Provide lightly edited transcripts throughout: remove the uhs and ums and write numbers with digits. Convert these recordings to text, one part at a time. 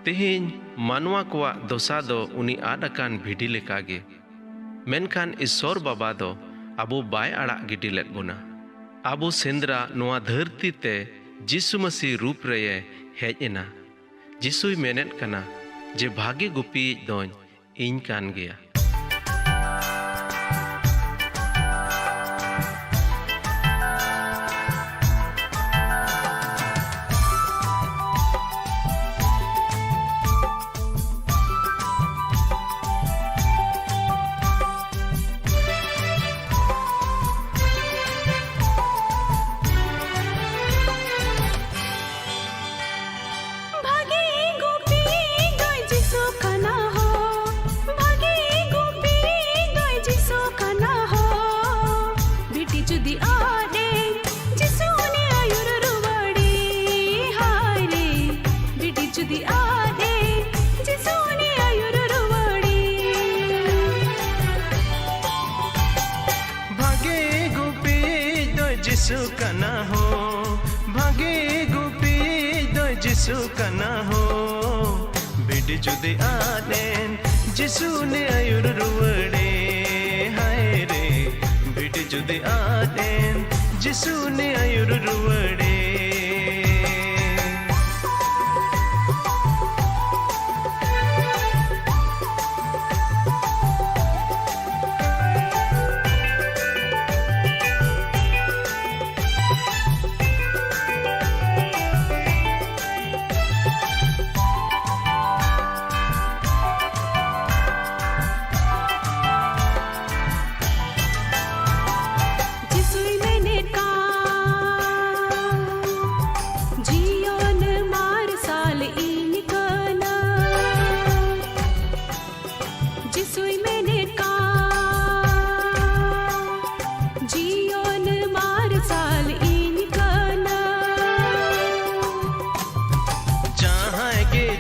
तेहें मानवा कोवा दोसा दो उनी आदकान भिडी लेकागे मेनखान ईश्वर बाबा दो आबो बाय आड़ा गिडी लेत बोना। आबो सेंद्रा नोआ धरती ते जिसु मसीह रूप रे हेज एना। जिसुई मेनेत कना जे भागे गुपी दोन इन कान गया। जिसु कना हो भागे गुपी दो जिसु कना हो बिडी जुदी आदेन जिसु ने आयुर रुवड़े हाय रे बिडी जुदी आदेन जिसु ने आयुर रुवड़े।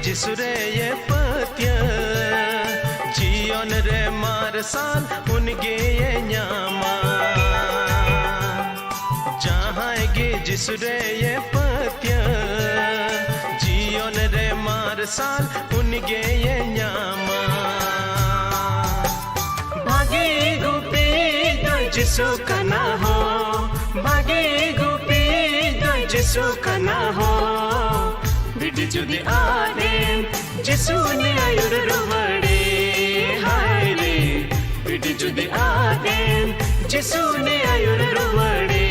जिसुरे ये पत्य जियोन रे मार साल उनगे ये न्यामा जहाँ गे जिसुरे ये पत्य जियोन रे मार साल उनगे ये न्यामा भागे गुपी दो जिसु कना हो भागे गुपी दो जिसु कना हो बिडी जुदी आदेन जिसु ने आयुर रुवड़े हाय रे बिडी जुदी आदेन जिसु ने आयुर रुवड़े।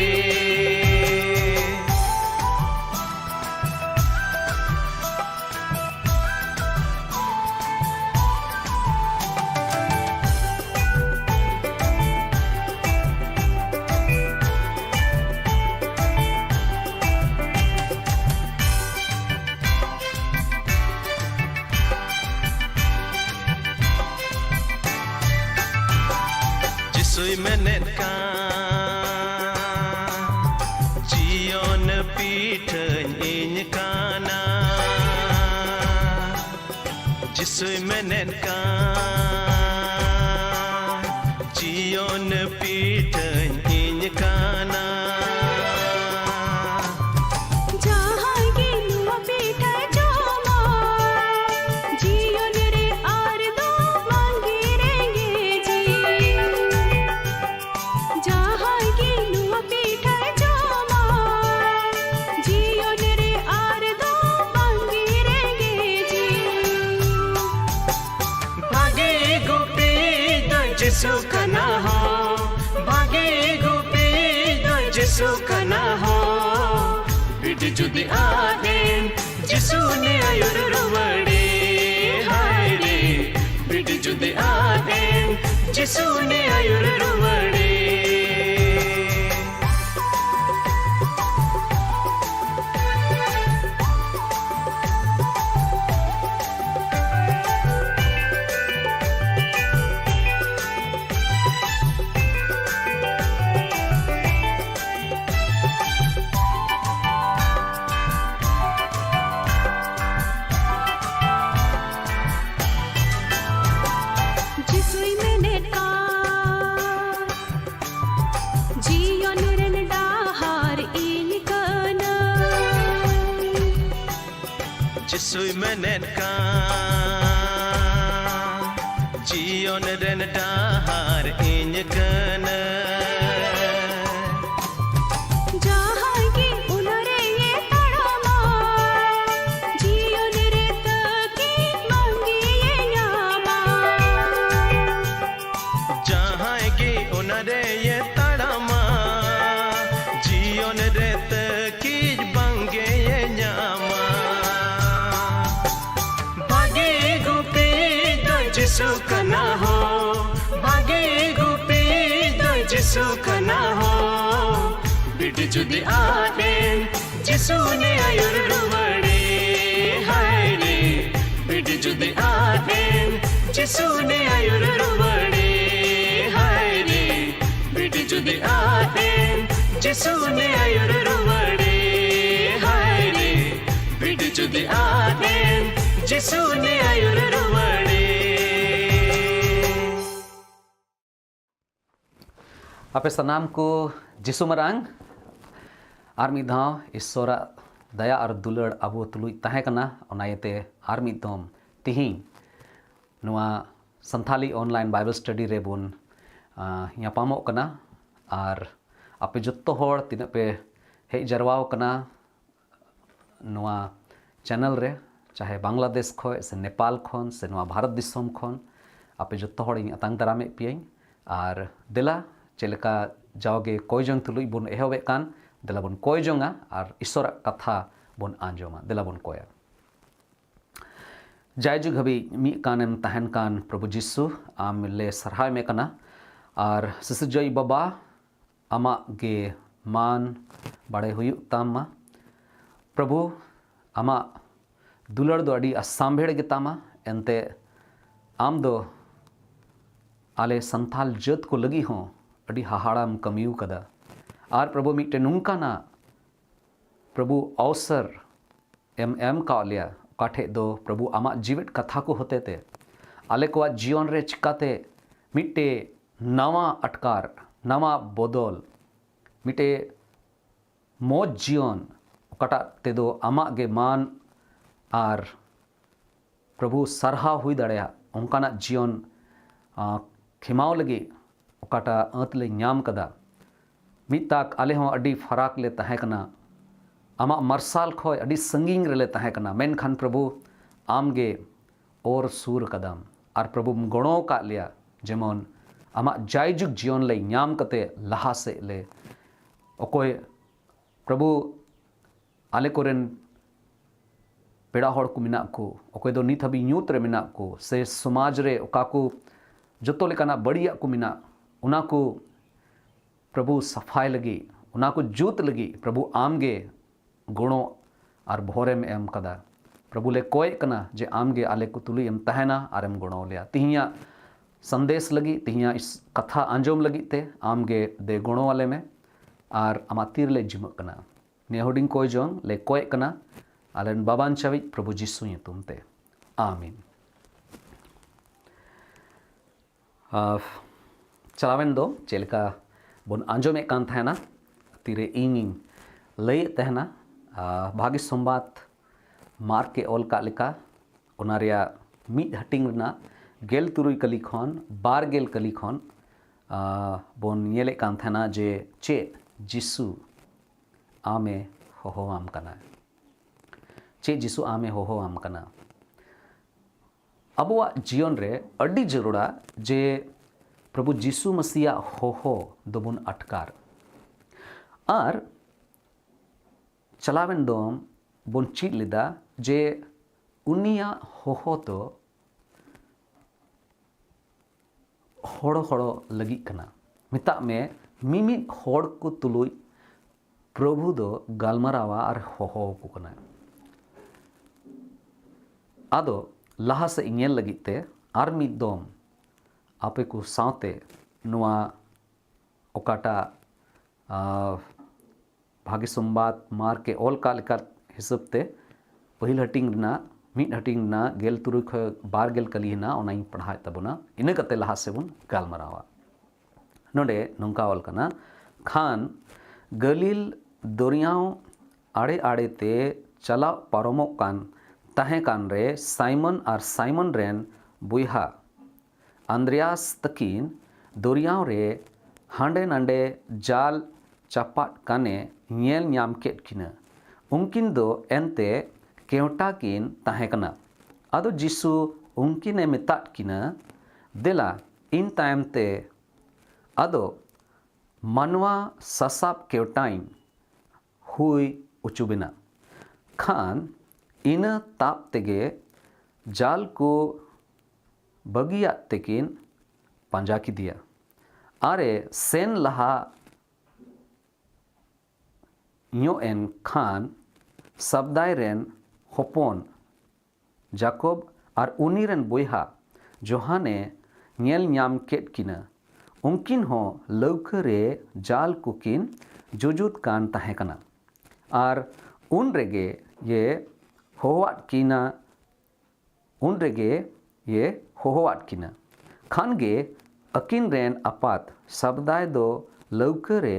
जिसुई मेनेत का जियोन पीठ इन काना जिसुई मेनेत का जियोन पीठ इन काना जिसु कना हो भागे गुपी दो जिसु कना हो बिडी जुदी आदेन जिसु ने आयुर रुवड़े हाय रे बिडी जुदी आदेन जिसु ने आयुर रुवड़े। जिसुई मेनेट का जीवन रेन डाहार इन कना जिसु कना हो बागे गुपी दो जिसु कना हो बिटी जुदी आदेन जिसु ने आयुर रुवड़े हाय रे बिटी जुदी आदेन जिसु ने आयुर रुवड़े हाय रे बिटी जुदी आदेन जिसु ने आयुर रुवड़े हाय रे बिटी जुदी आदेन जिसु ने आयुर रुवड़े आपे सनाम को जिसु मरांग आर मी धाव ईश्वरा दया और दुलड़ अबो तुलुई तहे कना ओनायते आर मी दम तिही नुआ संथाली ऑनलाइन बाइबल स्टडी रे बुन यापामो कना और आपे जत्तो होड़ तिना पे हे जरवाओ कना नुआ चैनल रे चाहे बांग्लादेश खोय से नेपाल खोन से नुआ भारत दिसोम खोन आपे जत्तो होड़ इन अतांग दरामे पियें और दिला चेलका जाओगे कोयजोंग तुलुई बुन एहोबे कान दिला बुन कोयजोंगा और ईश्वर कथा बुन आंजोमा दिला बुन कोया जायजुग हबी मी कानेम तहन कान प्रभु जिसु आम ले सरहाय में कना और सिसजय बाबा आमा गे मान बड़े हुई तामा प्रभु आमा दुलड़ दो अड़ी असाम्भेड़ गेतामा एनते आम दो आले संथाल जत को लगी हों अड़ी हाहाड़ाम कमियू कदा आर प्रभु मिट्टे नुंका ना प्रभु अवसर एम का लिया काठे दो प्रभु आमा जीवित कथा को होते थे आले को जीवन रे चिकाते मिट्टे नवा अटकार नवा बोदल मिट्टे मौज जीवन कटा ते दो आमा गे मान आर प्रभु सरहा हुई दड़िया उनका जीवन खिमाव लगी ओकाटा अंतले ᱧᱟᱢ कदा मिताक आले हों अडी फराक ले तहे कना आमा मरसाल खोय अडी संगींग रेले तहे कना मेनखान प्रभु आमगे और सूर कदम और प्रभु गणो का लिया जेमन आमा जायजुग जीवन ले ᱧाम कते लहा से ले ओकोय प्रभु आले कोरेन पेड़ा होड़ को मिना को ओकोय दो नित हबी ᱧूत रे मिना को से समाज रे ओकाकू जतो लेकाना बढ़िया को मिना उना को प्रभु सफाई लगी उना को जूत लगी प्रभु आमगे गुणों और भोरे में एम कदा प्रभु ले कोय कना जे आमगे आले को तुली एम तहना और एम गुणों लिया तिहिया संदेश लगी तिहिया इस कथा अंजोम लगी ते आमगे दे गुणों वाले में और अमातीर ले जिमक कना नेहोडिंग कोय जोंग ले कोय कना आलेन बाबान चवी प्रभु जिसु ये तुमते आमीन चलावेन दो चेलका बुन आंजोमे कान तहना तीरे इंगिंग लय तहना भागी संबात मार के ओल का लिका उनारिया मिट हटिंग ना गेल तुरुई कली खन बार गेल कली खन बुन येले कान तहना जे चे जिसु आमे हो आम कना चे जिसु आमे हो आम कना अबुआ जीवन रे अड्डी जरूरा जे प्रभु जिसु मसीहा हो दोबुन अटकार और चलावेन दोम बुन चीट लिदा जे उनिया हो तो होड़ो लगी कना मिता में मिमी होड़ को तुलुई प्रभु दो गालमरावा और हो को कना आदो लहा से इंगेल लगी ते आर मिद दोम आपे को सावते नुआ ओकाटा भागी संबाद मार के ओल का लेकर हिसाब ते पहिल हटिंग ना मिट हटिंग ना गेल तुरुई ख बार गेल कली ना ओनाई पढ़ाए तबना इने कते लहा से बुन गालमरावा नोडे नोंका ओल कना खान गलील दरियाव आड़े आड़े ते चला पारमोक कान ताहें कान रे साइमन और साइमन रेन बुइहा आंद्रियास तकीन दरियाव रे हांडे नांडे जाल चापाट काने ñel ñam केट किना उनकिन दो एंते केवटा किन ताहें कना आदो जिसु उनकिन ए मेतात किना देला इन तायम ते आदो मानवा ससाब केवटाइन हुई उचुबिना खान इन ताप तेगे जाल को बगिया तेकिन पंजा की दिया आरे सेन लहा ᱧᱚ ᱮᱱ ᱠᱷᱟᱱ ᱥᱟᱵᱫᱟᱭ ᱨᱮᱱ ᱦᱚᱯᱚᱱ ᱡᱟᱠᱚᱵ ᱟᱨ ᱩᱱᱤ ᱨᱮᱱ ᱵᱚᱭᱦᱟ ᱡᱳᱦᱟᱱᱮ ᱧᱮᱞ ᱧᱟᱢ ᱠᱮᱫ ᱠᱤᱱᱟ उनकिन हो लौका रे जाल कुकिन जुजुत कान ताहे कना और उन रेगे ये होवाट किना उन रेगे ये होवाट किना खान गे अकिन रेन अपात सबदाय दो लौका रे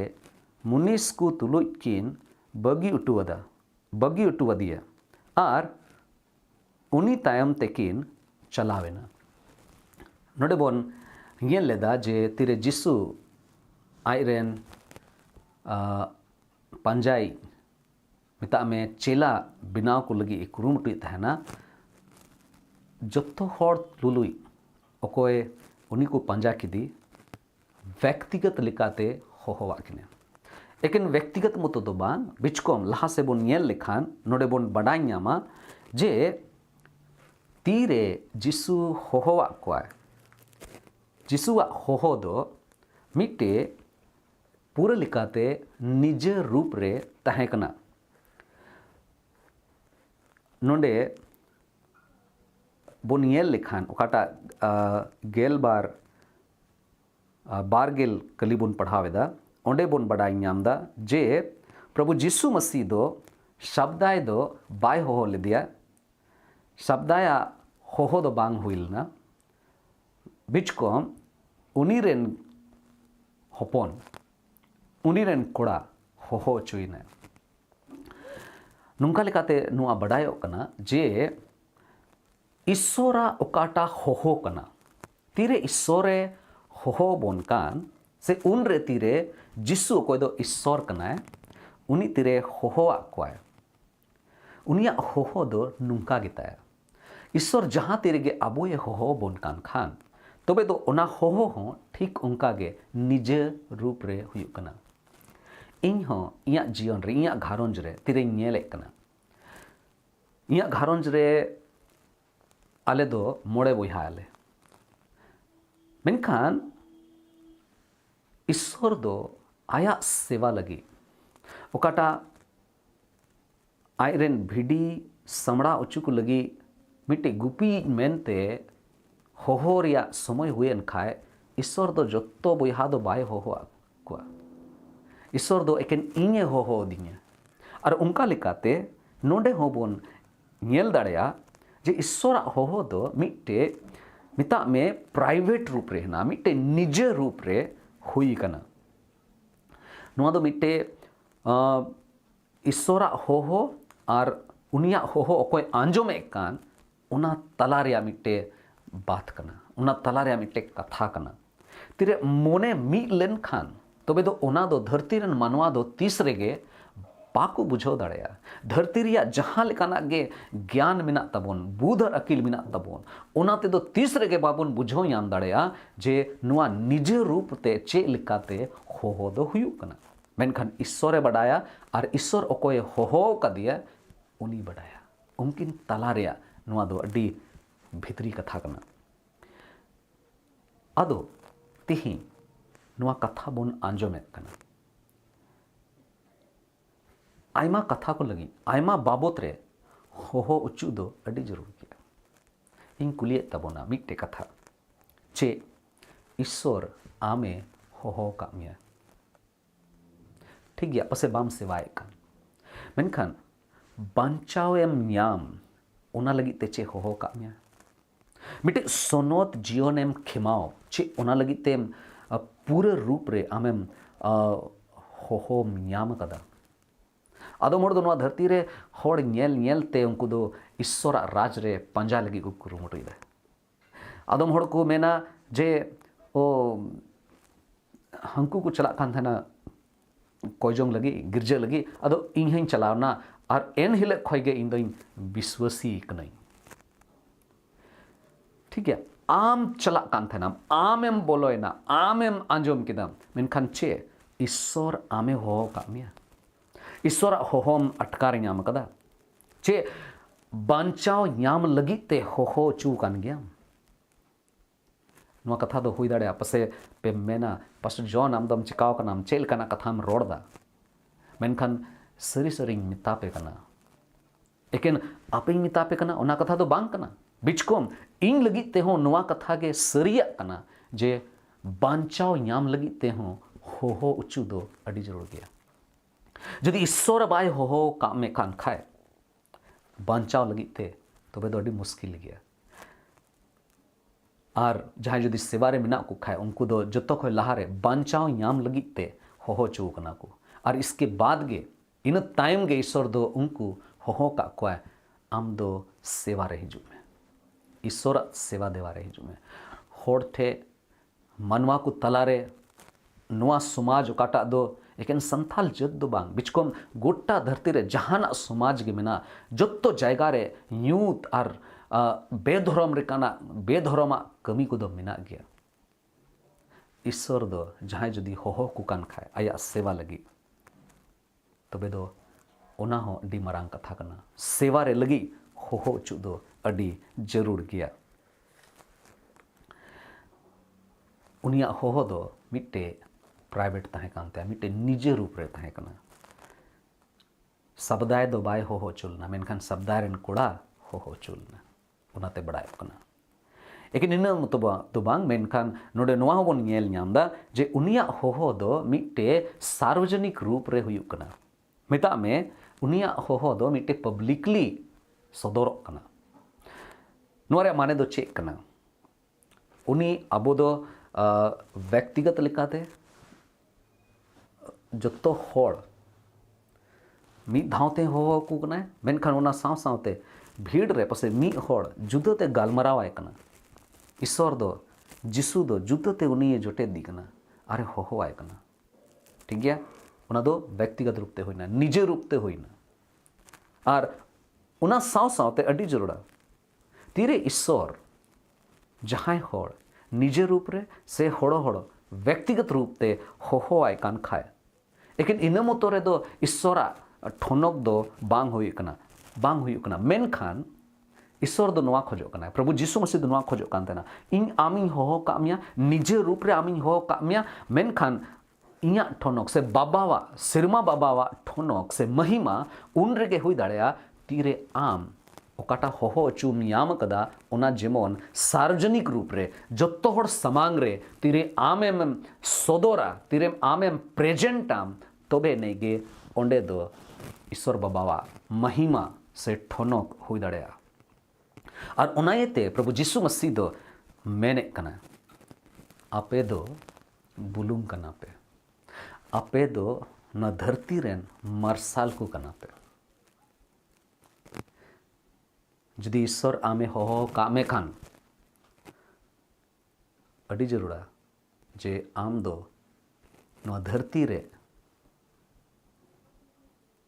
मुनिस को तुलुज किन बगी उटुवदिया और उनी तायम तेकिन चलावेना नोडे बोन ये लेदा जे तिरे जिसु आयरेन पंजाई मिता में चेला बिनाव को लगी कुरुमुटुई तहना जत्तो हर लुलुई ओकोय उनी को पंजा किदी व्यक्तिगत लिकाते होवा किने लेकिन व्यक्तिगत मतो दो बांग बिचकोम लहा से बोन येल लिखान नोडे बोन बडाई ᱧᱟᱢᱟ जे तीरे जिसु होवा कोय जिसुआ होहो दो मिट्टे पूरा लिकाते निज रूप रे ताहें कना नोंडे बोन येल लिखान ओकाटा गेल बार बारगेल कली बोन पढ़ावेदा ओंडे बोन बडाई ᱧᱟᱢदा जे प्रभु जिसु मसीह दो शब्दाय दो बाय होहो लेदिया शब्दाया होहो दो बांग हुइलना बिचकोम उनीरेन होपोन उनीरेन कोड़ा होहो चुइना नुंका लेकाते नुआ बडायो कना जे ईश्वरा ओकाटा होहो कना तीरे ईश्वरे होहो बोन कान से उन रे तीरे जिसु कोई दो ईश्वर कना उनी तीरे होहोआ कोय उनिया होहो दो नुंका गिताया ईश्वर जहां तीरे गे अबो ये होहो बोन कान खान तबे दो ओना होहो हो ठीक उनका गे निज रूप रे हुयुक कना इन हो इया जीवन रे इया घारोंज रे तीरे नेले कना इया घारोंज रे आले दो मोड़े बोहा आले मेनखान ईश्वर दो आया सेवा लगी ओकाटा आयरेन भिडी समड़ा उचु को लगी मिट्टी गुपी मेनते होहो रिया समय हुएन खाए ईश्वर दो जत्तो बोहा दो बाय होहो कोआ ईश्वर दो एकेन इnye होहो दिnya और उनका लिकाते नोंडे होबोन नेल दाड़या जे ईश्वर होहो दो मिट्टे मिता में प्राइवेट रूप रे ना मिट्टे निज रूप रे हुई कना नोआ दो मिट्टे ईश्वर होहो और उनिया होहो ओकोय आंजोमे कान उना तला रिया मिट्टे बात कना उना तला रिया मिट्टे कथा कना तिरे मोने मी लेन खान तबे दो ओना दो धरती रन मानवा दो तीसरे गे बाको बुझो दाड़या धरती रिया जहां लेकाना गे ज्ञान मिना तबोन बुध और अकिल मिना तबोन ओना ते दो तीसरे गे बाबोन बुझो याम दाड़या जे नुआ निज रूप ते चे लिकाते होहो दो हुयु कना मेनखान ईश्वरे बडाया और ईश्वर ओकोय होहो कदिया उनी बडाया उनकिन तला रिया नुआ दो अड्डी भितरी कथा कना अदो तिही नुआ कथा बोन आंजोमे कना आयमा कथा को लगी आयमा बाबत रे होहो उच्चु दो अड्डी जरूर किया इन कुलिये तबोना मिट्टे कथा चे ईश्वर आमे होहो कामिया ठीक गया पसे बाम सेवाए कान मेनखान बांचावेम ᱧᱟᱢ ओना लगी ते चे होहो कामिया मिटे सोनोत जीवनेम खिमाओ चे ओना लगी तेम पूरे रूप रे आमेम होहो ᱧᱟᱢ कदा आदम हड़ दो नवा धरती रे हड़ नेल ते उनको दो ईश्वरा राज रे पंजा लगी को कुरुमुटुइदा आदम हड़ को मेना जे ओ हंकू को चला कान थाना कोयजोंग लगी गिरजा लगी अदो इन हई चलावना और एन हिले खयगे इन दो विश्वासी कनई ठीक है आम चला कान थाना आमेम बोलोयना आमेम आंजोम किदाम मेनखान चे ईश्वर आमे हो कामिया ईश्वर होम अटकार ᱧᱟᱢ कदा चे बांचाव ᱧᱟᱢ लगी ते हो चू कान गया ᱱᱚᱣᱟ कथा दो हुई दाड़े पसे पे मेना पास्टर जॉन आमदम चिकाव का नाम चेल कना कथा में रोड़दा मेनखान सरी सरी मितापे कना एकेन आपे मितापे कना ओना कथा दो बांग कना बिचकोम इन लगी ते हो नोआ कथा के सरिया कना जे बांचाव ᱧᱟᱢ लगी ते हो उचू दो अड़ी जरूर गया जदि ईश्वर बाय हो काम में कान खाए बांचाव लगी ते तबे दो अड़ी मुश्किल गया और जहां जदि सेवा रे मिना को खाए उनको दो जतो खय लहारे बांचाव ᱧᱟᱢ लगी ते हो चू कना को और इसके बाद गे इन टाइम गे ईश्वर दो उनको हो का को आम दो सेवा रे हिजू में ईश्वर सेवा देवा रे हिजू में होड़ ठे मनवा को तलारे नोआ समाज ओकाटा दो एकेन संथाल जद दो बांग बिचकोम गोटा धरती रे जहाना समाज गे मेना जत्तो जायगा रे यूथ और बेधर्म रे काना बेधर्मा कमी को दो मेना गया ईश्वर दो जहां जदि हो को कान खाए आया सेवा लगी तबे दो ओना हो अडी मारांग कथा कना सेवा रे लगी हो चु दो अडी जरूर गया उनिया हो दो मिट्टे प्राइवेट तहे कानते मिट्टे निजे रूप रे तहे कना शब्दाय दो बाय हो चुलना मेनखान शब्दाय रेन कोड़ा हो चुलना उनाते बड़ाय कना एकिन इन तो बांग मेनखान नोडे नोआ होबन नेल ᱧᱟᱢदा जे उनिया हो दो मिट्टे सार्वजनिक रूप रे हुयुक कना मेता में उनिया हो दो मिट्टे पब्लिकली सदरक कना नोआ रे माने दो चेक कना उनी अबो दो व्यक्तिगत लेकाते जत्तो होड़ मिद धावते हो को कना मेनखान ओना साव सावते भीड़ रे पसे मी होड़ जुदते गालमरावाय कना ईश्वर दो जिसु दो जुदते उनी जोटे दी कना अरे हो आय कना ठीक गया ओना दो व्यक्तिगत रूप ते होइना निजे रूप ते होइना और ओना साव सावते अडी जरूरा तीरे ईश्वर जहां होड़ निजे रूप रे से होड़ व्यक्तिगत रूप ते हो आय कान खाए लेकिन इन मतो रे दो ईश्वरा ठोनक दो बांग हुई कना मेनखान ईश्वर दो नोआ खोजो कना प्रभु जीसु मसीह दो नोआ खोजो कान तेना इन आमी हो कामिया निजे रूप रे आमी हो कामिया मेनखान इया ठोनक से बाबावा सिरमा बाबावा ठोनक से महिमा उन रेगे हुई दाड़ेया तीरे आम ओकाटा हो चुम याम कदा ओना जेमन सार्वजनिक रूप रे जत्तो हड़ समांग रे तीरे आमेम सदोरा तीरे आमेम प्रेजेंटाम तबे नेगे ओंडे दो ईश्वर बाबावा महिमा से ठोनक हुई दाड़ेया और ओनायते प्रभु जीसु मसीह दो मेने कना आपे दो बुलुम कना पे आपे दो न धरती रेन मार्शाल को कना पे जदि ईश्वर आमे हो कामे खान अड़ी जरूरा जे आम दो नवा धरती रे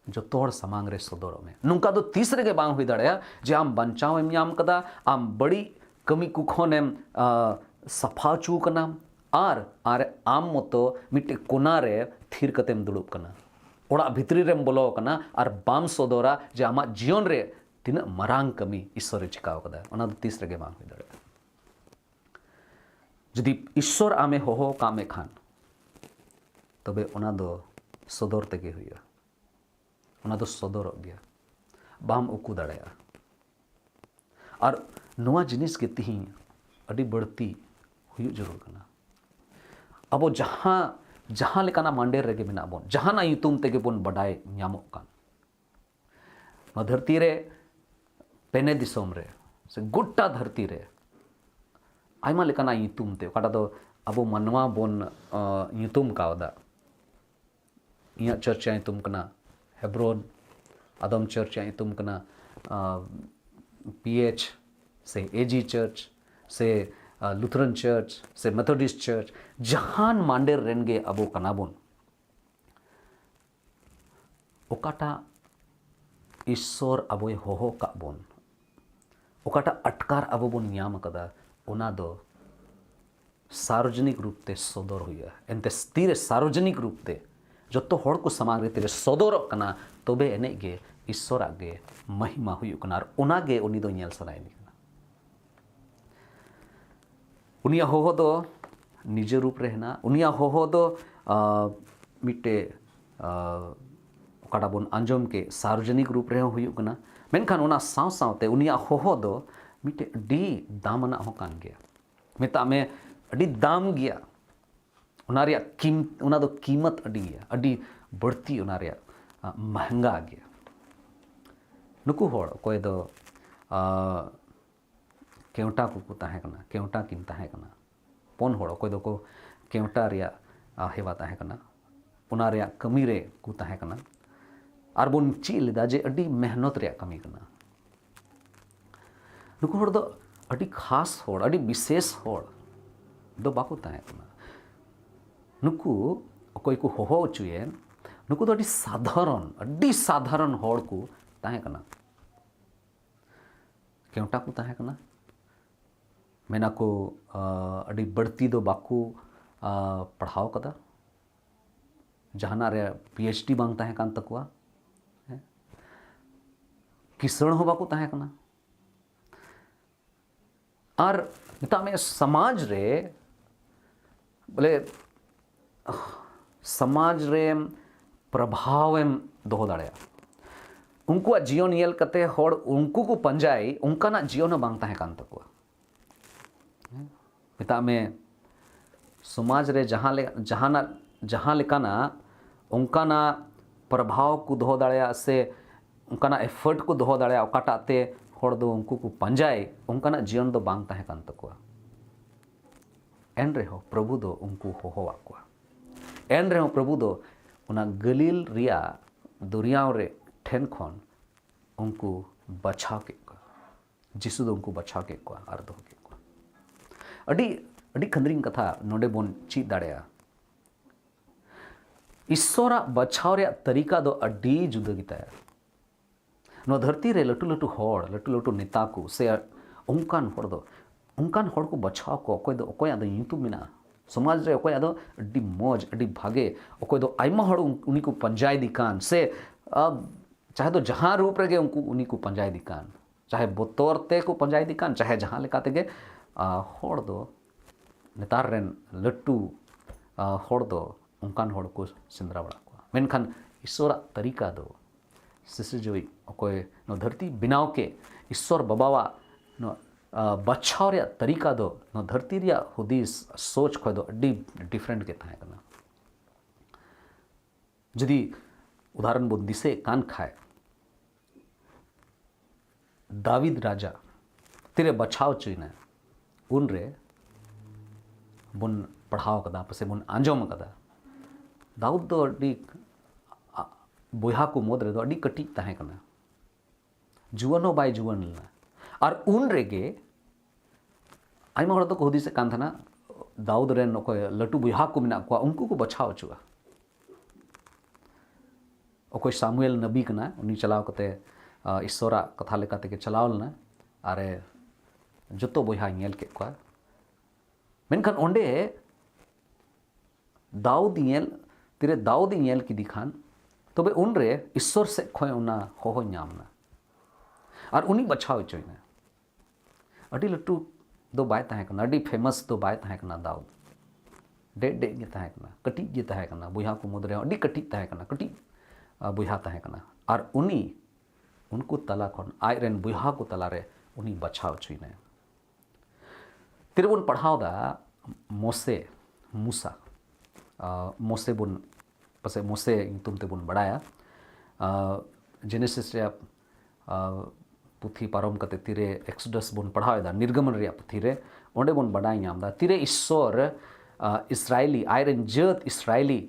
जो तोड़ समांग रे सदोर में नुका दो तीसरे के बांग हुई दाड़या जे आम बंचाव एम याम कदा आम बड़ी कमी कुखोन एम सफा चू कना आर आम मतो मिट्टे कोना रे थीर कतेम दुड़ुब कना ओड़ा भितरी रेम बोलो कना और बाम सदोरा जे आमा जीवन रे तीना मरांग कमी ईश्वर चिकाव कदा ओना दो तीसरे के बांग हुई दाड़या जदि ईश्वर आमे हो कामे खान तबे ओना दो सदोर तेगे हुआ ओना दो सदोर गया बाम उकू दाड़ाया और नोआ जिनिस के तिहिं अड़ी बढ़ती हुई जरूर कना अब जहां लेकाना मांडेर रेगे मेना बोन जहाना युतुम तेगे बोन बडाय ᱧᱟᱢᱚᱜ कान नोआ धरती रे पेने दिसोम रे से गोटा धरती रे आयमा लेकाना युतुम ते ओकाटा दो अबो मनवा बोन युतुम कावदा इया चर्चा युतुम कना हेब्रोन आदम चर्च या तुम कना PH से AG चर्च से लुथरन चर्च से मेथोडिस्ट चर्च जहान मांडेर रेनगे अबो कनाबोन ओकाटा ईश्वर अबोय होहो काबोन ओकाटा अटकार अबो बोन ᱧᱟᱢ कदा ओना दो सार्वजनिक रूप ते सदर हुआ एनते तीरे सार्वजनिक रूप ते जतो हड़ को समाज रे तीरे सदर कना तबे एने गे ईश्वर आगे महिमा हुई कना और ओना गे उनी दो नेल सनाय नि कना उनिया होहो दो निज रूप रे हेना उनिया होहो दो मिटे ओकाटा बोन आंजम के सार्वजनिक रूप रे हुई कना मेनखान ओना साव सावते उनिया होहो दो मिटे डी दामना हो कान गया मेता में अड़ी दाम गया उना रे उना दो कीमत अड़ी गया अड़ी बढ़ती उना रे महंगा गया नुकु होड़ कोई दो केवटा को ताहे कना केवटा किन ताहे कना पोन होड़ कोई दो को केवटा रे हेवा ताहे कना उना रे कमी रे को ताहे कना आर बोन ची लेदा जे अड़ी मेहनत रे कमी कना नुकु होड़ दो अड़ी खास होड़ अड़ी विशेष होड़ दो बाको ताहे कना नुकु अकोय को होहो चुयेन नुकु दो अड़ी साधारण होड़ को ताहे कना केवटा को ताहे कना मेना को अड़ी बढ़ती दो बाको पढ़ाव कदा जहाना रे PhD बांग ताहे कान तकवा किसण हो बाको ताहे कना और निता में समाज रे बोले समाज रे प्रभाव एम दोहो दाड़े उनको जीवन येल कते होड़ उनको को पंजाई उनका ना जीवन बांग ताहे कान तकवा निता में समाज रे जहां लेकाना उनका ना प्रभाव को दोहो दाड़े से उनका ना एफर्ट को दोहो दाड़े ओकाटाते होड़ दो उनको को पंजाई उनका ना जीवन दो बांग ताहे कान तकवा एन रे हो प्रभु दो उनको होहो आकुआ एन रे हो प्रभु दो उना गलील रिया दुरियाव रे ठेन खन उनको बचाव के को जिसु दो उनको बचाव के को आर दो के को अडी अडी खंदरिंग कथा नोडे बोन ची दाड़या ईश्वरा बचाव रे तरीका दो अडी जुदा गिताया नो धरती रे लटू लटू होड़ लटू लटू नेता को से उनकान होड़ दो उनकान होड़ को बचाव को अकोय दो अकोय आदो यूट्यूब मिना समाज रे अकोय आदो अड्डी मौज अड्डी भागे अकोय दो आइमा होड़ उनी को पंजाय दिकान से चाहे तो जहां रूप रे उनको उनी को पंजाय दिकान चाहे बोतोर ते को पंजाय दिकान चाहे जहां लेका ते होड़ दो नेतार रेन लट्टू होड़ दो उनकान होड़ को सिंदरा बड़ा को मेनखान ईश्वरा तरीका दो सिसजोई अकोय नो धरती बिनाव के ईश्वर बाबावा नो बचाव रे तरीका दो नो धरती रे हुदीस सोच खो दो अड्डी डिफरेंट के थाए कना जदी उदाहरण बोन दिसे कान खाए दावीद राजा तेरे बचाव चुना उन रे बुन पढ़ाव कदा पसे बुन आंजोम कदा दाऊद दो अड्डी बोहा को मोद रे दो अड्डी कटी ताहे कना जुवनो बाय जुवन लना और उन रेगे आइमा हड़ को हुदी से कान थाना दाऊद रेन अकोय लटू बोहा को मिना को उनको को बचाव चुआ अकोय सामुएल नबी कना उनी चलाव कते ईश्वरा कथा लेका ते के चलावल ना अरे जतो बोहा नेल के को मेनखान ओंडे दाऊद नेल तिरे दाऊद नेल की दिखान तबे उन रे ईश्वर से खोय उना होहो ᱧᱟᱢना और उनी बचाव चोइना अडी लटू दो बाय ताहे कना अडी फेमस दो बाय ताहे कना दाऊद डे डे गे ताहे कना कटी गे ताहे कना बुहा को मुदरे अडी कटी ताहे कना कटी बुहा ताहे कना और उनी उनको तला खन आय रेन बुहा को तला रे उनी बचाव चोइना तिरबुन पढ़ाव दा मोसे मूसा मोसे बुन पसे मोसे तुम ते बुन बड़ाया जेनेसिस रे पुथी पारम कते तीरे एक्सोडस बुन पढ़ावेदा निर्गमन रे पुथी रे ओंडे बुन बड़ाई ᱧᱟᱢदा तीरे ईश्वर इस्राएली आयरन जत इस्राएली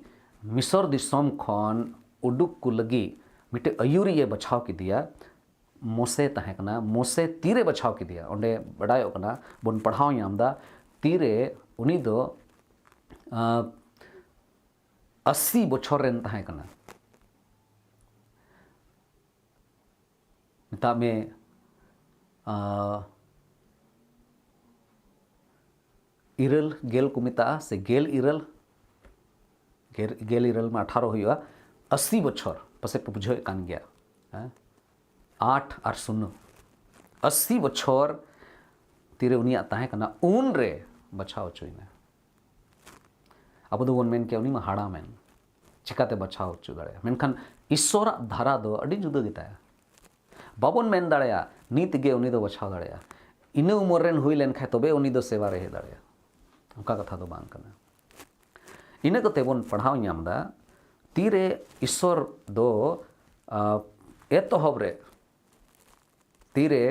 मिसर दिसम खन उडुक को लगी मिटे अयुरिये बछाव किदिया मोसे तहे कना मोसे तीरे बछाव किदिया ओंडे बडायो कना बोन पढ़ाव यामदा तीरे उनी दो 80 बछर रेन तहे कना मिता में इरल गेल को मिता से गेल इरल गेल इरल में 18 हुआ 80 बछर पसे बुझे कान गया 8 और 0 80 बछर तीरे उनिया ताहे कना उन रे बछाव चुइना अब दो वन मेन के उनी में हाड़ा मेन चिकाते बछाव चु दाड़े मेनखान ईश्वरा धारा दो अड़ी जुदा गिताया बाबन मेन दाड़ेया नीत गे उनी दो बछाव दाड़ेया इने उमर रेन हुई लेन खाय तबे उनी दो सेवा रहे दाड़ेया उनका कथा दो बांग कना इने कते बोन पढ़ाव नामदा तीरे ईश्वर दो एतोहब रे तीरे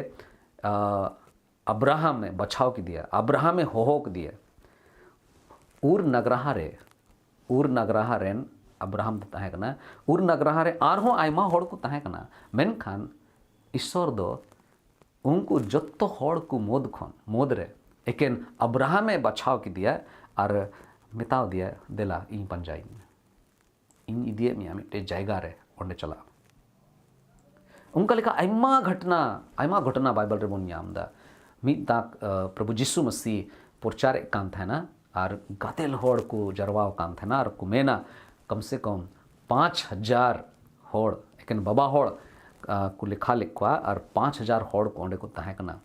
अब्राहम में बछाव की दिया अब्राहम में होहोक दिया उर नगराहा रेन अब्राहम तहे कना उर नगराहा रे आरहों आयमा होड़ को तहे कना मेनखान ईश्वर दो उनको जत्तो होड़ को मोद रे एकेन अब्राहम में बछाव की दिया और मिताव दिया देला इन पंजाई इन इदिए मिया मिटे जायगा रे ओंडे चला उनका लेखा आयमा घटना बाइबल रे बोन यामदा मिताक प्रभु यीशु मसीह प्रचार कान था ना और गातेल होड़ को जरवाव कान था ना और को मेना कम से कम 5000 होड़ एकेन बाबा होड़ को लिखा लिखवा और 5000 होड़ को ओंडे को तहे कना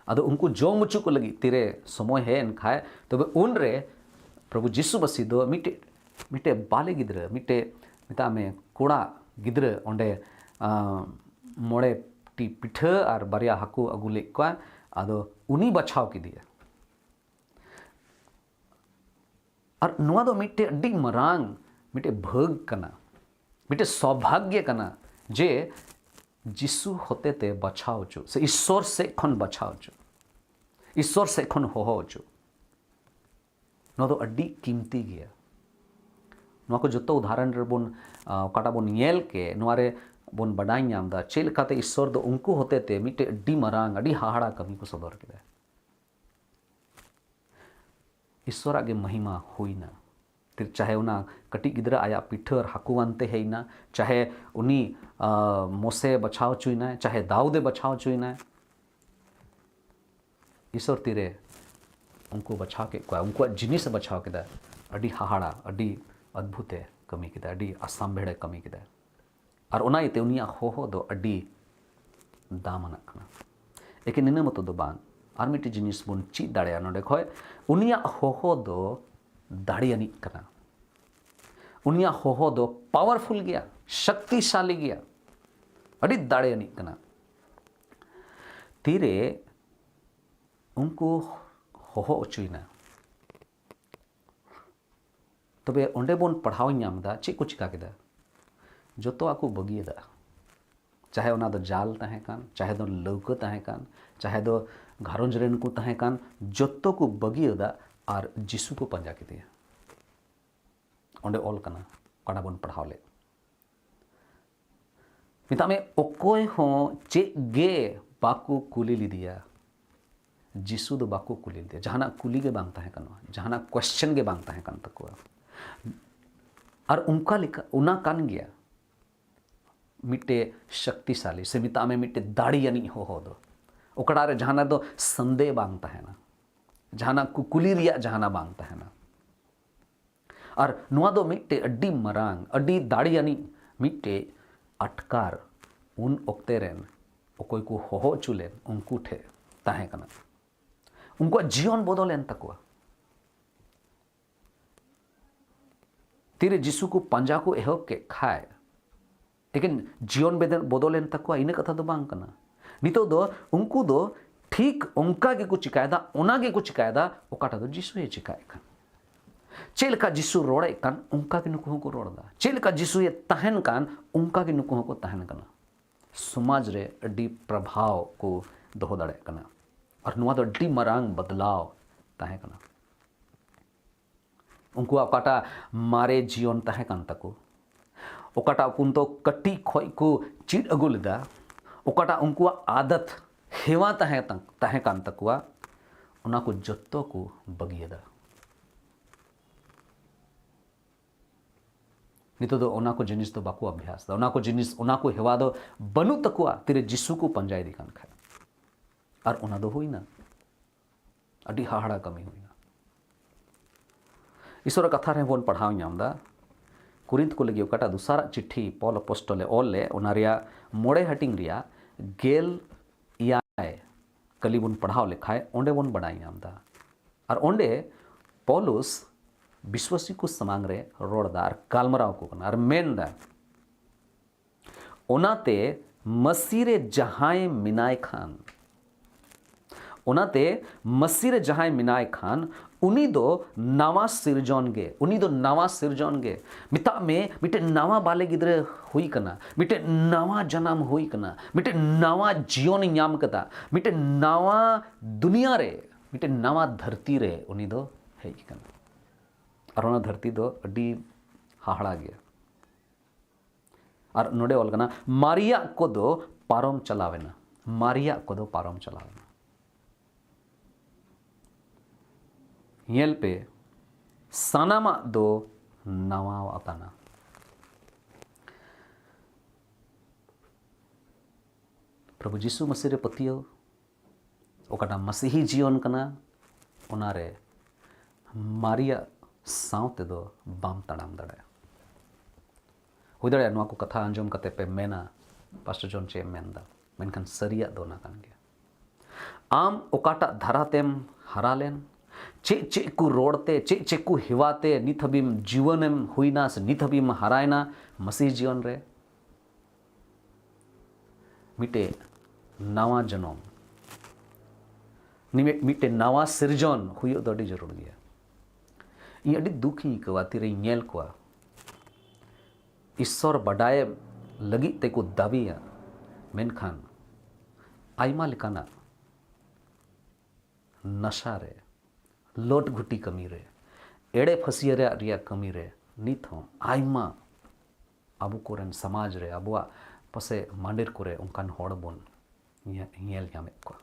अदो उनको जो मुचु को लगी तीरे समय है इन खाए तो उन रे प्रभु यीशु मसीह दो मिटे बाले गिद्रे मिटे मिता में कोड़ा गिद्रे ओंडे मोड़े टी पिठ और बारिया हाकू अगू लेक्वा अदो उनी बछाव की दिया और नुआ दो मिटे अड्डी मरांग मिटे भग कना मिटे सौभाग्य कना जे जिसु होते ते बछाव चु से ईश्वर से खन बछाव चु ईश्वर से खन हो चु नुआ दो अड्डी कीमती गया नुआ को जतो उदाहरण रे बोन काटा बोन येल के नुआ रे बोन बडाई नामदा चेल काते ईश्वर दो उनको होते ते मिटे अड्डी मरांग अड्डी हाहाड़ा कमी को सदर के ईश्वर आगे महिमा हुई ना फिर चाहे उना कटी गिद्रा आया पिठर हाकुवानते है ना चाहे उनी मोसे बछाव चुईना चाहे दाऊदे बछाव चुईना ईश्वर तीरे उनको बछाव के कोई उनको जिनिस बछाव के दा अडी हाहाड़ा अडी अद्भुत कमी के दा अडी असंभेड़े कमी के दा और उना इते उनिया हो दो अडी दामना कना लेकिन इने मतो दो बांग और मिट्टी जिनिस बुन ची दाड़े नोडे खोय उनिया हो दो दाड़ियानी कना उनिया हो दो पावरफुल गया शक्तिशाली गया अड़ी दाड़ियानी कना तीरे उनको हो उचुना तबे ओंडे बोन पढ़ाव नामदा चे को चिका केदा जोतो आको बगियदा चाहे उना दो जाल तहे कान चाहे दो लौको तहे कान चाहे दो घारोंज रेन को तहे कान जोतो को बगियदा और जिसु को पंजा के दिया ओंडे ऑल कना काना बोन पढ़ाव ले मिता में ओकोय हो चे गे बाको कुली ली दिया जिसु दो बाको कुली दिया जहाना कुली के बांग तहे कान जहाना क्वेश्चन के बांग तहे कान तक और उनका लिखा उना कान गया मिट्टे शक्तिशाली से मिता में मिट्टे दाड़ी यानी हो दो ओकड़ा रे जहाना दो संदेह बांगता है ना जहाना कुकुली रिया जहाना बांगता है ना और नुआ दो मिट्टे अड्डी मरांग अड्डी दाड़ी यानी मिट्टे अटकार उन ओक्ते रेन ओकोय को हो चुलेन उनको ठे ताहे कना उनको जीवन बदलेन तकवा तीरे जिसु को पंजा को एहब के खाए लेकिन जीवन बदलेन तकवा इने कथा दो बांग कना नितो दो उनको दो ठीक उनका के को चिकायदा ओना के को चिकायदा ओकाटा दो जिसु ये चिकाय कन चेल का जिसु रोड़े कन उनका के नुको को रोड़दा चेल का जिसु ये तहन कन उनका के नुको को तहन कना समाज रे अड्डी प्रभाव को दोह दड़े कना और नुआ दो अड्डी मरांग बदलाव तहे कना उनको ओकाटा मारे जीवन तहे कन तको ओकाटा उन तो कटी खोई को चीड अगु लेदा ओकाटा उनकुआ आदत हेवा ताहे कान तकुआ उना को जत्तो को बगियदा नितो दो ओना को जिनिस दो बाको अभ्यास दा ओना को जिनिस ओना को हेवा दो बनु तकुआ तिरे जिसु को पंजाय दिकान खा और ओना दो हुई ना अडी हाहाड़ा कमी हुई ना ईश्वर कथा रे बोन पढ़ाव नामदा कुरिंत को लगी ओकाटा दुसारा चिट्ठी पॉल अपोस्टले ऑल ले ओना रिया मोड़े हटिंग रिया गेल इयाय कली बोन पढ़ाव लेखाय ओंडे बोन बड़ाई नामदा और ओंडे पौलुस विश्वासी को समांग रे रोड़दार गालमराव को और मेनदा ओनाते मसीरे जहाए मिनाय खान ओनाते मसीरे जहाए मिनाय खान उनी दो नवा सिरजोन गे मिता में मिटे नवा बाले गिदरे हुई कना मिटे नवा जन्म हुई कना मिटे नवा जीवन ᱧᱟᱢ कदा मिटे नवा दुनिया रे मिटे नवा धरती रे उनी दो हेज कना और ओना धरती दो अडी हाहाड़ा गया और नोडे ऑल कना मारिया को दो पारम चलावेना येल पे सानामा दो नवा अकाना प्रभु जीसु मसीह रे पतियो ओकाटा मसीही जीवन कना ओनारे मारिया सावते दो बाम तड़ाम दड़े हुई दड़े नुआ को कथा अंजम कते पे मेना पास्टर जॉन चे मेनदा मेनखान सरिया दो ना कान गया आम ओकाटा धरातेम हरालेन चे को रोड़ते चे को हिवाते नित हबीम जीवनम हुईना से नित हबीम हरायना मसीह जीवन रे मिटे नवा जनम मिटे नवा सिरजन हुई दो अड़ी जरूर गया इन अड़ी दुख ही कवा तिरे नेल को ईश्वर बडाय लगी ते को दाबिया मेनखान आयमा लेकाना नशा रे लोट घुटी कमी रे एड़े फसिया रिया कमी रे नित हो आयमा आबू कोरेन समाज रे आबुआ पसे मांडेर कोरे उनकान होड़ बोन नेल ᱧᱟᱢᱮᱫ को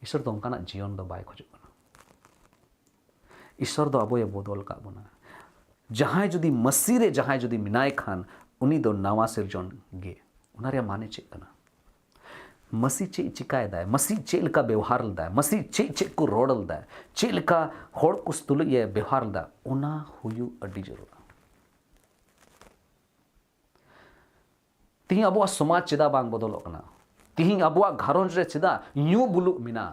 ईश्वर दो उनकाना जीवन दो बाय खोजो ईश्वर दो अबोय बदल का बोना जहां जुदी मसीह रे जहां जुदी मिनाय खान उनी दो नवा सिरजन गे उनारे माने चेक कना मसीह चे चिकायदा मसीह चेल का व्यवहार लदा मसीह चे को रोडल दा चेल का होड़ को स्तुल ये व्यवहार लदा उना हुयु अड्डी जरूर तिही अबुआ समाज चेदा बांग बदलो कना तिही अबुआ घारोंज रे चेदा न्यू बुलु मिना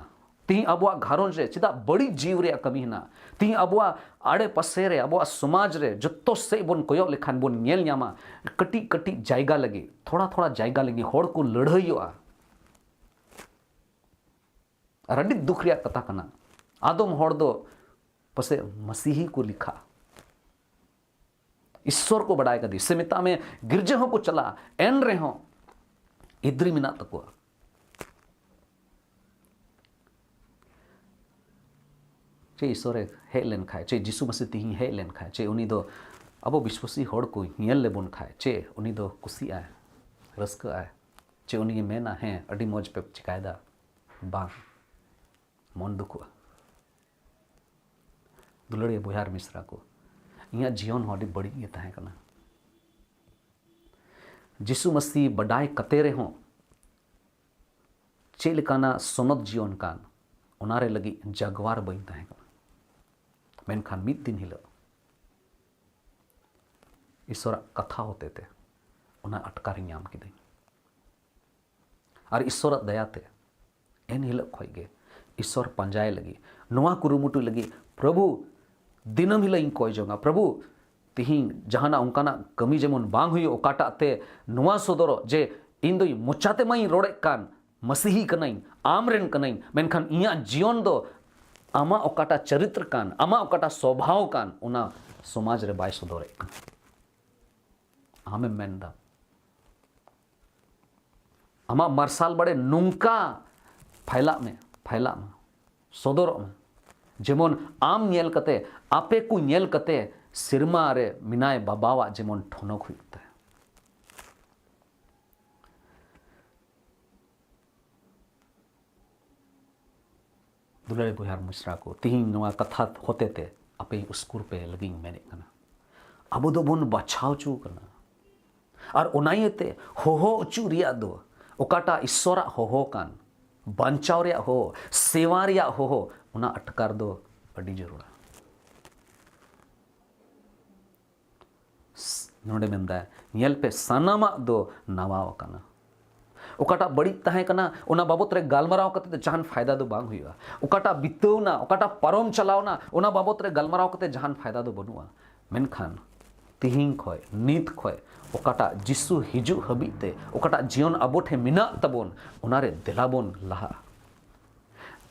तिही अबुआ घारोंज रे चेदा बड़ी जीव रे कमी हिना तिही अबुआ आड़े पसे रे अबुआ समाज रे जत्तो से बोन कोयो लेखान बोन नेल ᱧᱟᱢᱟ कटी कटी जायगा लगी थोड़ा जायगा लगी होड़ को लड़ाईयोआ अड़ी दुख रिया कथा कना आदम होड़ दो पसे मसीही को लिखा ईश्वर को बड़ाई कदी सेमिता में गिरजे हो को चला एन रे हो इद्री मिना तकुआ चे ईश्वर हे लेन खाए चे जीसु मसीह तिही हे लेन खाए चे उनी दो अब विश्वासी होड़ को हियल ले बोन खाए चे उनी दो कुसी आए रस्क आए चे उनी मेना है अड़ी मौज पे चिकायदा बांग मन दुखुआ दुलड़े बुहार मिश्रा को इया जीवन हो बड़ी ये तहे कना जीसु मसीह बडाय कतेरे हो चेलकाना सोनत जीवन कान उनारे लगी जगवार बइन तहे कना मेनखान मिद दिन हिलो ईश्वर कथा होते थे उना अटकारी नाम किदई और ईश्वर दयाते एन हिलो खोगे ईश्वर पंजाय लगी नवा कुरुमुटु लगी प्रभु दिनम हिला इन कोय जोंगा प्रभु तिहिं जहाना उनकाना कमी जेमन बांग हुई ओकाटा ते नवा सोदरो जे इन दो मोचाते मई रोड़े कान मसीही कनाई आमरेन कनाई मेनखान इया जीवन दो आमा ओकाटा चरित्र कान आमा ओकाटा स्वभाव कान उना समाज रे बाय सोदरे आमे मेंदा आमा मार्शल बड़े नुंका फैला में सोदरो में जेमन आम नेल कते आपे को नेल कते सिरमा रे मिनाय बाबावा जेमन ठनक हुईते दुलारे बुहार मिश्रा को तिहिं नवा कथा होते ते आपे स्कूर पे लगिंग मेने कना अब दो बन बचाव चू कना और ओनाइते होहो चू रिया दो ओकाटा ईश्वरा होहो कान बंचाव रिया हो सेवा रिया होहो उना अटकार दो अड़ी जरूरा नोडे मेंदा नेल पे सनामा दो नवाव कना ओकाटा बड़ी तहे कना ओना बाबत रे गालमराव कते जहान फायदा दो बांग हुआ ओकाटा बितौना ओकाटा परम चलावना ओना बाबत रे गालमराव कते जहान फायदा दो बनुआ मेनखान तिहिं खय नीत खय ओकाटा जिसु हिजु हबीते ओकाटा जीवन अबोठे मिना तबोन ओनारे देलाबोन लहा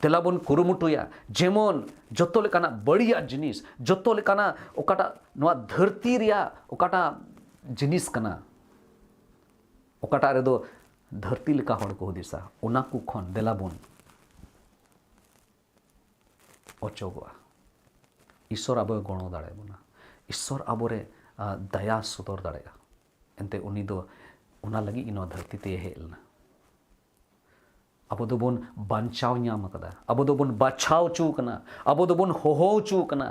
देलाबोन कुरुमुटुया जेमन जतो लेकाना बड़िया जिनिस जतो लेकाना ओकाटा नवा धरती रिया ओकाटा जिनिस कना ओकाटा रे दो धरती लेका हड़ को दिशा ओना को खन देलाबोन अचोगवा ईश्वर आबो गणो दाड़े बना ईश्वर आबोरे दया सुदर दाड़ेगा एनते उनी दो ओना लगी इनो धरती ते हेलना अब दोबोन बांचाव ᱧᱟᱢ कदा अब दोबोन बाछाव चू कना अब दोबोन होहो चू कना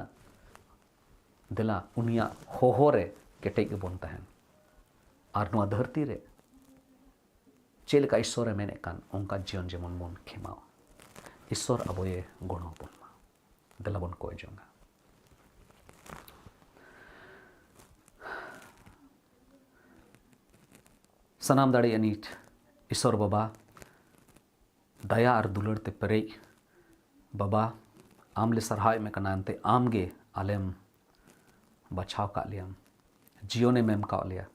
देला उनिया होहो रे केटे के बोन तहन आर नोआ धरती रे चेलका ईश्वर मेने कान उनका जीवन जेमन बोन खेमाओ ईश्वर अब ये गणो बोन मा देला बोन कोय जोंगा सनाम दाड़ी अनीट ईश्वर बाबा दया और दुलड़ ते परे बाबा आमले सरहाय में कनानते आमगे आलेम बचाव का लियाम जीवने मेम का लिया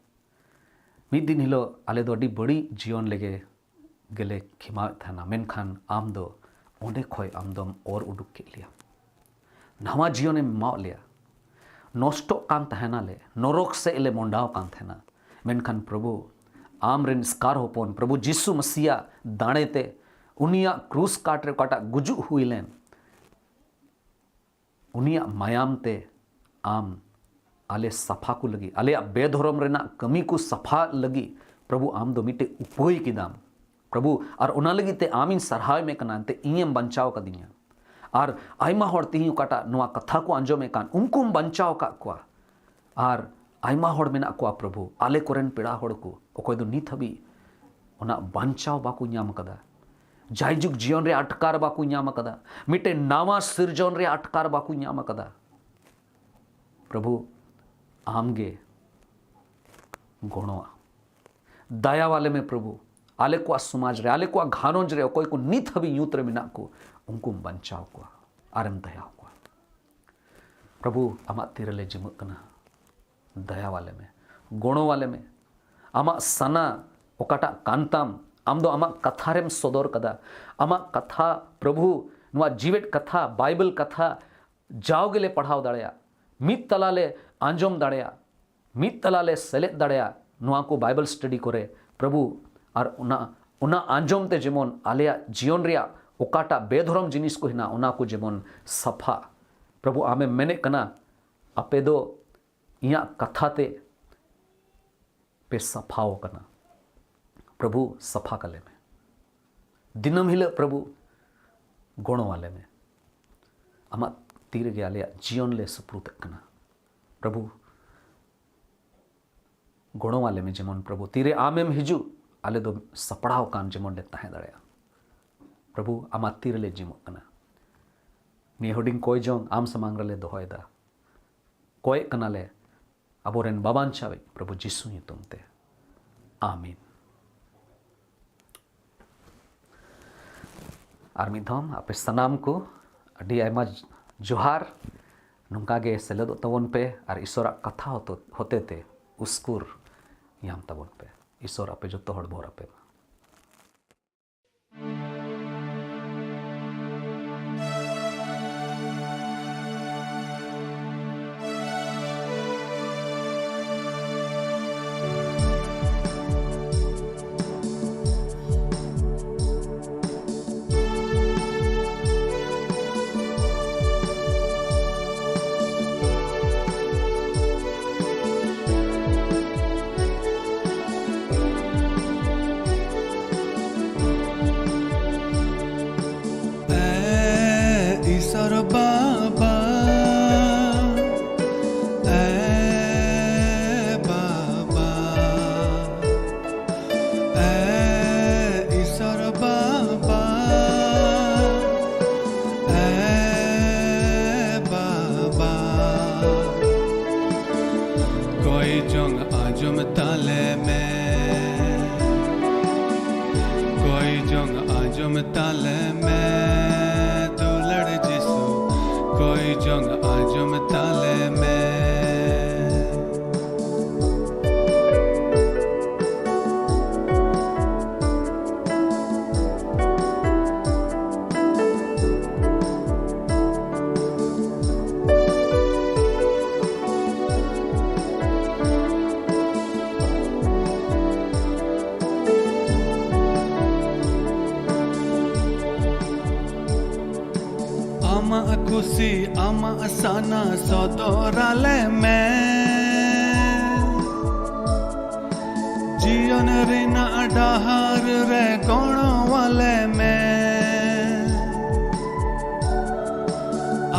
मिद दिन हिलो आले दो अडी बड़ी जीवन लेगे गेले खिमा थाना मेनखान आम दो ओंडे खोय आमदम और उडुक के लिया नवा जीवने माव लिया नष्टो कान तहना ले नरक से एले मोंडाव कान थेना मेनखान प्रभु आम रेन स्कार होपोन प्रभु जिसु मसीहा दाणे ते उनिया क्रूस काट रे काटा गुजु हुई लेन उनिया मायाम ते आम आले सफा को लगी आले बेधरम रेना कमी को सफा लगी प्रभु आम दो मिटे उपोई की दाम प्रभु और ओना लगी ते आमिन सरहाय में कनानते इयम बंचाव का दिया और आयमा हड़ तिही काटा नवा कथा को अंजो में कान उनकुम बंचाव का कुआ और आयमा हड़ मेना कुआ प्रभु आले कोरेन पेड़ा हड़ को ओकोय दो नित हबी ओना बंचाव बाकू ᱧᱟᱢ कदा जायजुग जीवन रे अटकार बाकू ᱧᱟᱢ कदा मिटे नावा सिरजन रे अटकार बाकू ᱧाम कदा प्रभु आमगे गणोआ दया वाले में प्रभु आले को समाज रे आले को घानोज रे कोई को नित हबी यूत रे मिना को उनको बंचाव को आरम दया को प्रभु आमा तिरले जिमक कना दया वाले में गणो वाले में आमा सना ओकाटा कांताम आम दो आमा कथा रेम सदर कदा आमा कथा प्रभु नुआ जीवेट कथा बाइबल कथा जाओगेले पढ़ाव दाड़या मित तलाले आंजोम दाड़या मित तलाले सेलेद दाड़या नुआ को बाइबल स्टडी करे प्रभु और उना आंजोम ते जेमन आलेया जीवन रिया ओकाटा बेधरम जिनिस को हिना उना को जेमन सफा प्रभु आमे मेने कना आपे दो इया कथा ते पे सफाओ कना प्रभु सफा कले में दिनम हिले प्रभु गणो वाले में आमा तीर गया लिया जीवन ले सुप्रुत कना प्रभु गणो वाले में जेमन प्रभु तीरे आमेम हिजु आले दो सपड़ाव कान जेमन ले ताहे दाड़या प्रभु आमा तीर ले जिमो कना नि होडिंग कोय जोंग आम समांग ले दोहोयदा कोय कना ले अबोरेन बाबान चावे प्रभु जिसु तुमते आमीन और मिधम आपे सनाम को अडी आयमा जोहार नुंका गे सेलेदो तबन पे और ईश्वर कथा होते ते उस्कुर याम तबन पे ईश्वर आपे जो हड़ भोर आपे आजम ताले में ama akusi ama asana sodorale me jion rina adahar re kono wale me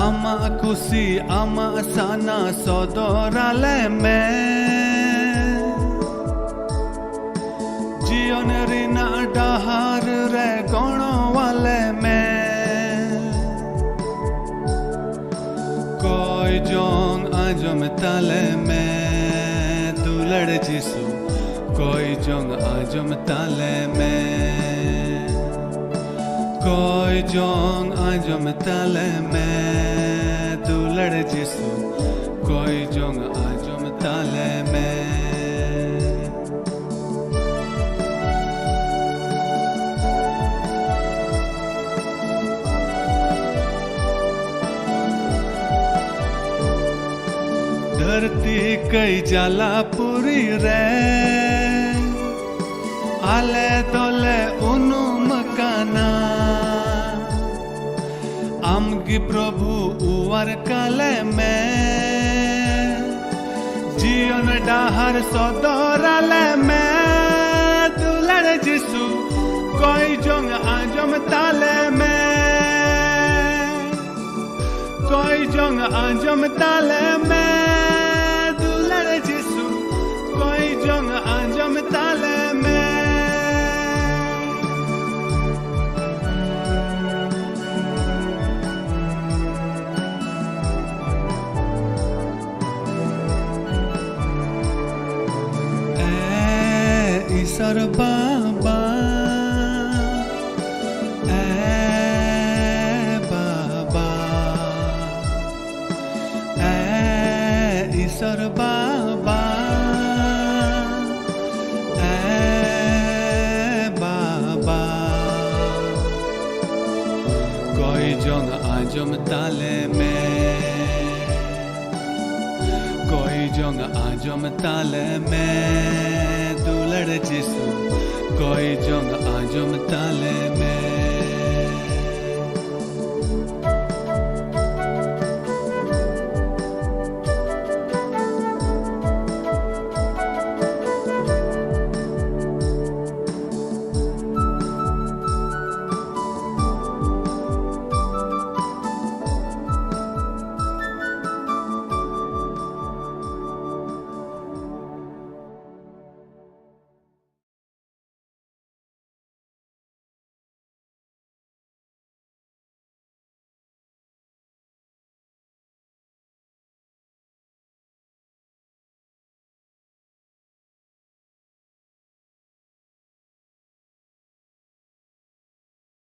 ama akusi ama asana sodorale me jion rina adahar re kono wale me कोई जोंग आजम ताले में दुलड़ जिसु कोई जोंग आजम ताले में कोई जोंग आजम ताले में दुलड़ जिसु कोई जोंग आजम ताले में धरती कई जाला पूरी रे आले दोले उनु मकाना आमगी प्रभु उवर काले में जीवन डाहर सदोराले में दुलड़ जिसु कोई जोंग आजम ताले में कोई जोंग आजम ताले में कोई जोंग आजम ताले में ए ईश्वर बाबा ए बाबा ए ईश्वर बाबा कोई जोंग आजम ताले में कोई जोंग आजम ताले में दुलड़ जिसु कोई जोंग आजम ताले में